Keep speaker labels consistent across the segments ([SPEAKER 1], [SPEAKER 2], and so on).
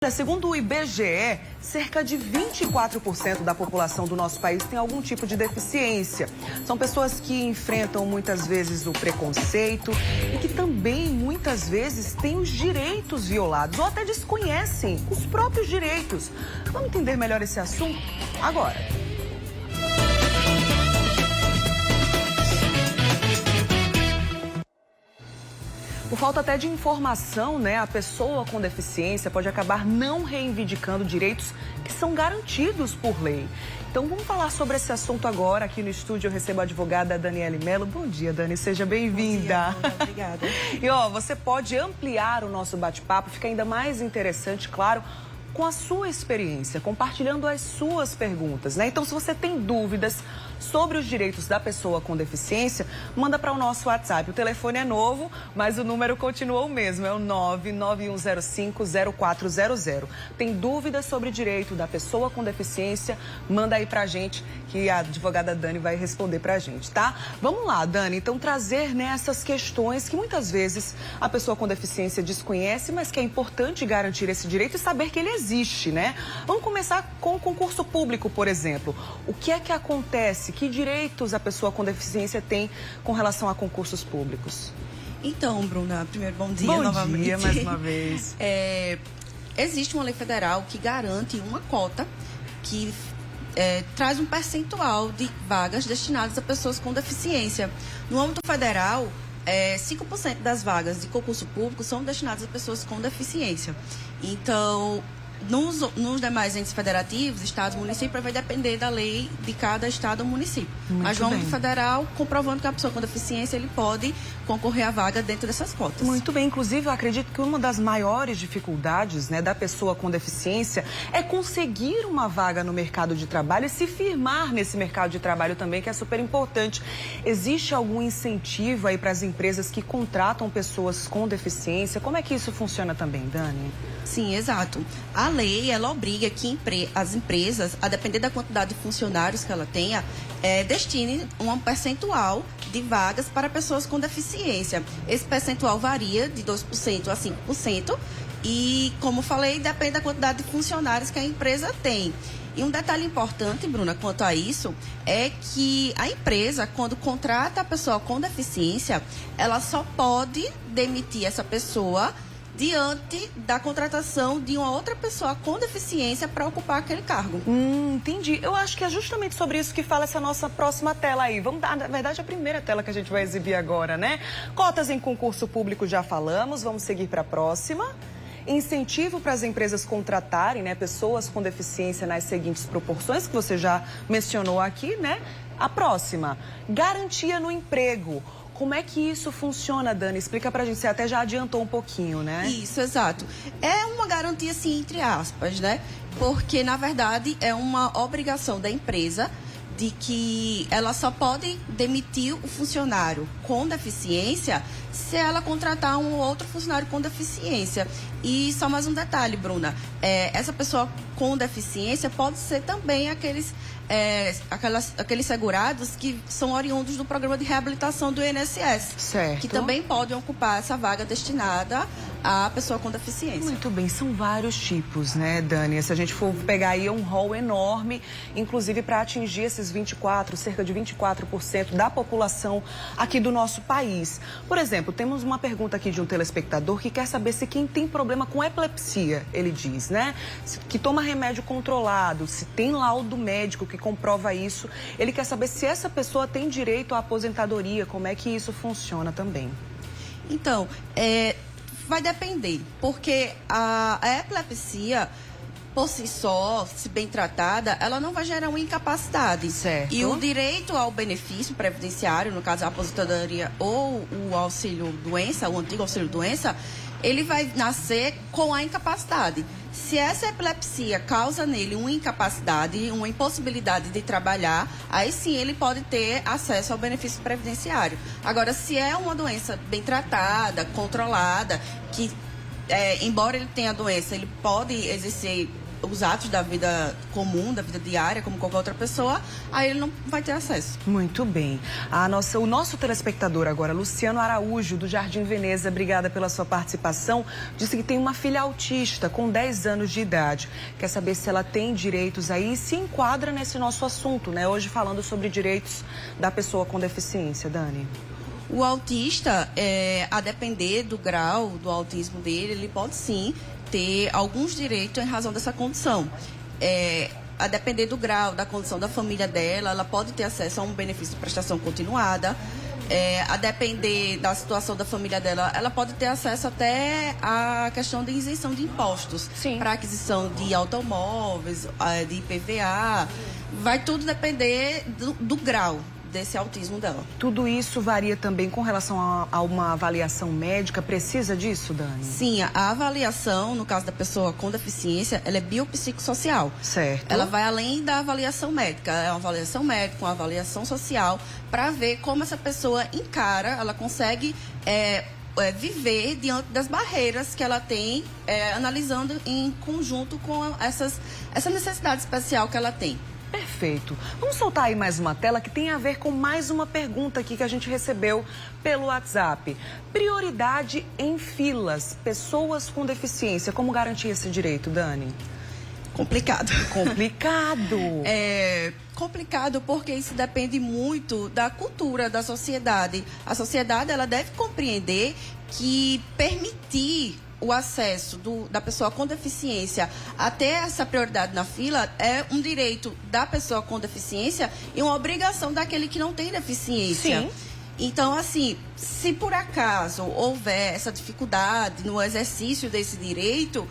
[SPEAKER 1] Segundo o IBGE, cerca de 24% da população do nosso país tem algum tipo de deficiência. São pessoas que enfrentam muitas vezes o preconceito e que também muitas vezes têm os direitos violados ou até desconhecem os próprios direitos. Vamos entender melhor esse assunto agora. Por falta até de informação, a pessoa com deficiência pode acabar não reivindicando direitos que são garantidos por lei. Então vamos falar sobre esse assunto agora. Aqui no estúdio eu recebo a advogada Daniele Mello. Bom dia, Dani, seja bem-vinda.
[SPEAKER 2] Obrigada.
[SPEAKER 1] E você pode ampliar o nosso bate-papo, fica ainda mais interessante, claro, com a sua experiência, compartilhando as suas perguntas, Então, se você tem dúvidas sobre os direitos da pessoa com deficiência, manda para o nosso WhatsApp. O telefone é novo, mas o número continua o mesmo, é o 991050400. Tem dúvidas sobre o direito da pessoa com deficiência, manda aí pra gente que a advogada Dani vai responder pra gente, tá? Vamos lá, Dani, então trazer essas questões que muitas vezes a pessoa com deficiência desconhece, mas que é importante garantir esse direito e saber que ele existe, Vamos começar com o concurso público, por exemplo. O que é que acontece? Que direitos a pessoa com deficiência tem com relação a concursos públicos?
[SPEAKER 2] Então, Bruna, primeiro bom dia novamente.
[SPEAKER 1] Bom dia mais uma vez.
[SPEAKER 2] Existe uma lei federal que garante uma cota que traz um percentual de vagas destinadas a pessoas com deficiência. No âmbito federal, 5% das vagas de concurso público são destinadas a pessoas com deficiência. Então, nos demais entes federativos, estados, municípios, vai depender da lei de cada estado ou município. Mas no âmbito federal, comprovando que a pessoa com deficiência, ele pode concorrer à vaga dentro dessas cotas.
[SPEAKER 1] Muito bem. Inclusive, eu acredito que uma das maiores dificuldades da pessoa com deficiência é conseguir uma vaga no mercado de trabalho e se firmar nesse mercado de trabalho também, que é super importante. Existe algum incentivo aí para as empresas que contratam pessoas com deficiência? Como é que isso funciona também, Dani?
[SPEAKER 2] Sim, exato. A lei, ela obriga que as empresas, a depender da quantidade de funcionários que ela tenha, destine um percentual de vagas para pessoas com deficiência. Esse percentual varia de 2% a 5% e, como falei, depende da quantidade de funcionários que a empresa tem. E um detalhe importante, Bruna, quanto a isso, é que a empresa, quando contrata a pessoa com deficiência, ela só pode demitir essa pessoa diante da contratação de uma outra pessoa com deficiência para ocupar aquele cargo.
[SPEAKER 1] Entendi. Eu acho que é justamente sobre isso que fala essa nossa próxima tela aí. Vamos dar, na verdade, a primeira tela que a gente vai exibir agora, Cotas em concurso público já falamos, vamos seguir para a próxima. Incentivo para as empresas contratarem, pessoas com deficiência nas seguintes proporções, que você já mencionou aqui, A próxima, garantia no emprego. Como é que isso funciona, Dani? Explica pra gente, você até já adiantou um pouquinho,
[SPEAKER 2] Isso, exato. É uma garantia, assim, entre aspas, Porque, na verdade, é uma obrigação da empresa de que ela só pode demitir o funcionário com deficiência se ela contratar um outro funcionário com deficiência. E só mais um detalhe, Bruna. Essa pessoa com deficiência pode ser também aqueles segurados que são oriundos do programa de reabilitação do INSS.
[SPEAKER 1] Certo.
[SPEAKER 2] Que também podem ocupar essa vaga destinada à pessoa com deficiência.
[SPEAKER 1] Muito bem, são vários tipos, Dani? Se a gente for pegar aí um rol enorme, inclusive para atingir esses cerca de 24% da população aqui do nosso país. Por exemplo, temos uma pergunta aqui de um telespectador que quer saber se quem tem problema com epilepsia, ele diz, que toma remédio controlado, se tem laudo médico que comprova isso, ele quer saber se essa pessoa tem direito à aposentadoria, como é que isso funciona também.
[SPEAKER 2] Então, vai depender, porque a epilepsia, por si só, se bem tratada, ela não vai gerar uma incapacidade.
[SPEAKER 1] Certo.
[SPEAKER 2] E o direito ao benefício previdenciário, no caso a aposentadoria ou o auxílio-doença, o antigo auxílio-doença, ele vai nascer com a incapacidade. Se essa epilepsia causa nele uma incapacidade, uma impossibilidade de trabalhar, aí sim ele pode ter acesso ao benefício previdenciário. Agora, se é uma doença bem tratada, controlada, que embora ele tenha a doença, ele pode exercer os atos da vida comum, da vida diária, como qualquer outra pessoa, aí ele não vai ter acesso.
[SPEAKER 1] Muito bem. O nosso telespectador agora, Luciano Araújo, do Jardim Veneza, obrigada pela sua participação, disse que tem uma filha autista com 10 anos de idade. Quer saber se ela tem direitos aí e se enquadra nesse nosso assunto, né? Hoje falando sobre direitos da pessoa com deficiência, Dani.
[SPEAKER 2] O autista, a depender do grau do autismo dele, ele pode sim ter alguns direitos em razão dessa condição. A depender do grau, da condição da família dela, ela pode ter acesso a um benefício de prestação continuada. A depender da situação da família dela, ela pode ter acesso até à questão de isenção de impostos para aquisição de automóveis, de IPVA. Vai tudo depender do grau desse autismo dela.
[SPEAKER 1] Tudo isso varia também com relação a uma avaliação médica? Precisa disso, Dani?
[SPEAKER 2] Sim, a avaliação, no caso da pessoa com deficiência, ela é biopsicossocial.
[SPEAKER 1] Certo.
[SPEAKER 2] Ela vai além da avaliação médica. É uma avaliação médica, uma avaliação social, para ver como essa pessoa encara, ela consegue viver diante das barreiras que ela tem, analisando em conjunto com essa necessidade especial que ela tem.
[SPEAKER 1] Perfeito. Vamos soltar aí mais uma tela que tem a ver com mais uma pergunta aqui que a gente recebeu pelo WhatsApp. Prioridade em filas, pessoas com deficiência. Como garantir esse direito, Dani?
[SPEAKER 2] Complicado.
[SPEAKER 1] Complicado.
[SPEAKER 2] Complicado porque isso depende muito da cultura da sociedade. A sociedade, ela deve compreender que permitir o acesso da pessoa com deficiência até essa prioridade na fila é um direito da pessoa com deficiência e uma obrigação daquele que não tem deficiência.
[SPEAKER 1] Sim.
[SPEAKER 2] Então, assim, se por acaso houver essa dificuldade no exercício desse direito,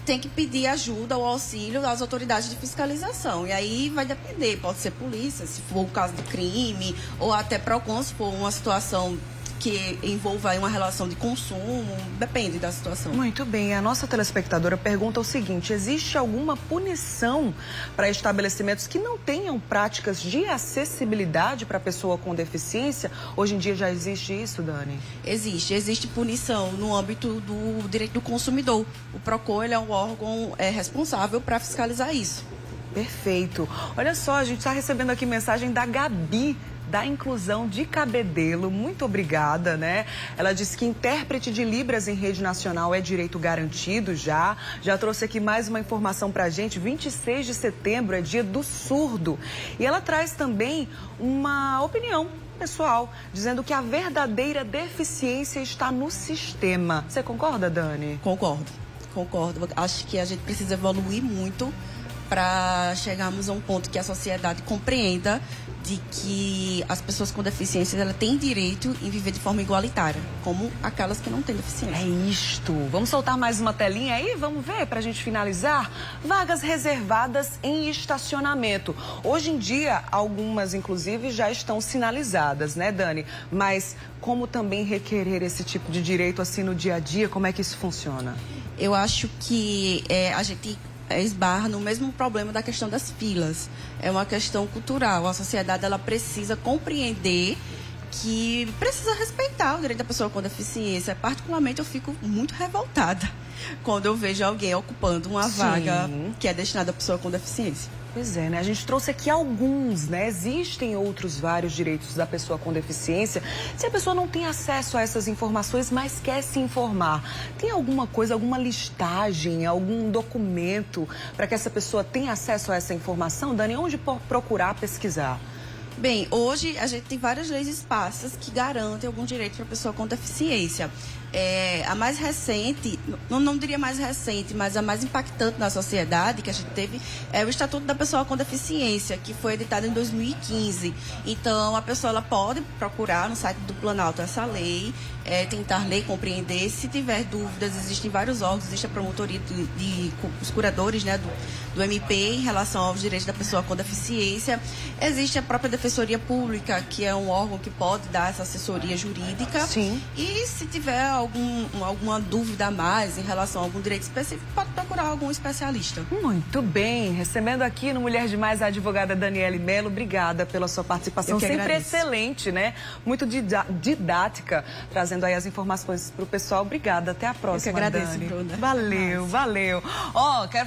[SPEAKER 2] tem que pedir ajuda ou auxílio das autoridades de fiscalização. E aí vai depender, pode ser polícia, se for o caso de crime, ou até PROCON, se for uma situação que envolva aí uma relação de consumo, depende da situação.
[SPEAKER 1] Muito bem, a nossa telespectadora pergunta o seguinte: existe alguma punição para estabelecimentos que não tenham práticas de acessibilidade para a pessoa com deficiência? Hoje em dia já existe isso, Dani?
[SPEAKER 2] Existe punição no âmbito do direito do consumidor. O PROCON, ele é um órgão responsável para fiscalizar isso.
[SPEAKER 1] Perfeito. Olha só, a gente está recebendo aqui mensagem da Gabi, da Inclusão de Cabedelo. Muito obrigada, né? Ela disse que intérprete de Libras em rede nacional é direito garantido já. Já trouxe aqui mais uma informação pra gente. 26 de setembro é dia do surdo. E ela traz também uma opinião pessoal, dizendo que a verdadeira deficiência está no sistema. Você concorda, Dani?
[SPEAKER 2] Concordo. Acho que a gente precisa evoluir muito para chegarmos a um ponto que a sociedade compreenda de que as pessoas com deficiência ela têm direito em viver de forma igualitária, como aquelas que não têm deficiência.
[SPEAKER 1] É isto. Vamos soltar mais uma telinha aí? Vamos ver para a gente finalizar? Vagas reservadas em estacionamento. Hoje em dia, algumas, inclusive, já estão sinalizadas, né, Dani? Mas como também requerer esse tipo de direito assim no dia a dia? Como é que isso funciona?
[SPEAKER 2] Eu acho que a gente esbarra no mesmo problema da questão das filas. É uma questão cultural. A sociedade ela precisa compreender que precisa respeitar o direito da pessoa com deficiência. Particularmente, eu fico muito revoltada quando eu vejo alguém ocupando uma vaga que é destinada à pessoa com deficiência.
[SPEAKER 1] Pois é, né? A gente trouxe aqui alguns, né? Existem outros vários direitos da pessoa com deficiência. Se a pessoa não tem acesso a essas informações, mas quer se informar, tem alguma coisa, alguma listagem, algum documento para que essa pessoa tenha acesso a essa informação? Dani, onde procurar pesquisar?
[SPEAKER 2] Bem, hoje a gente tem várias leis esparsas que garantem algum direito para a pessoa com deficiência. A mais recente, não diria mais recente, mas a mais impactante na sociedade que a gente teve é o Estatuto da Pessoa com Deficiência, que foi editado em 2015. Então, a pessoa ela pode procurar no site do Planalto essa lei, tentar ler, compreender. Se tiver dúvidas, existem vários órgãos, existe a promotoria os curadores, né, do MP em relação aos direitos da pessoa com deficiência. Existe a própria Defensoria Pública, que é um órgão que pode dar essa assessoria jurídica.
[SPEAKER 1] Sim.
[SPEAKER 2] E se tiver alguma dúvida a mais em relação a algum direito específico, pode procurar algum especialista.
[SPEAKER 1] Muito bem. Recebendo aqui no Mulher Demais a advogada Daniele Mello. Obrigada pela sua participação. Sempre
[SPEAKER 2] agradeço.
[SPEAKER 1] Excelente, né? Muito didática, trazendo aí as informações para o pessoal. Obrigada. Até a próxima,
[SPEAKER 2] Eu que agradeço,
[SPEAKER 1] Dani.
[SPEAKER 2] Bruna.
[SPEAKER 1] Valeu. Ó, quero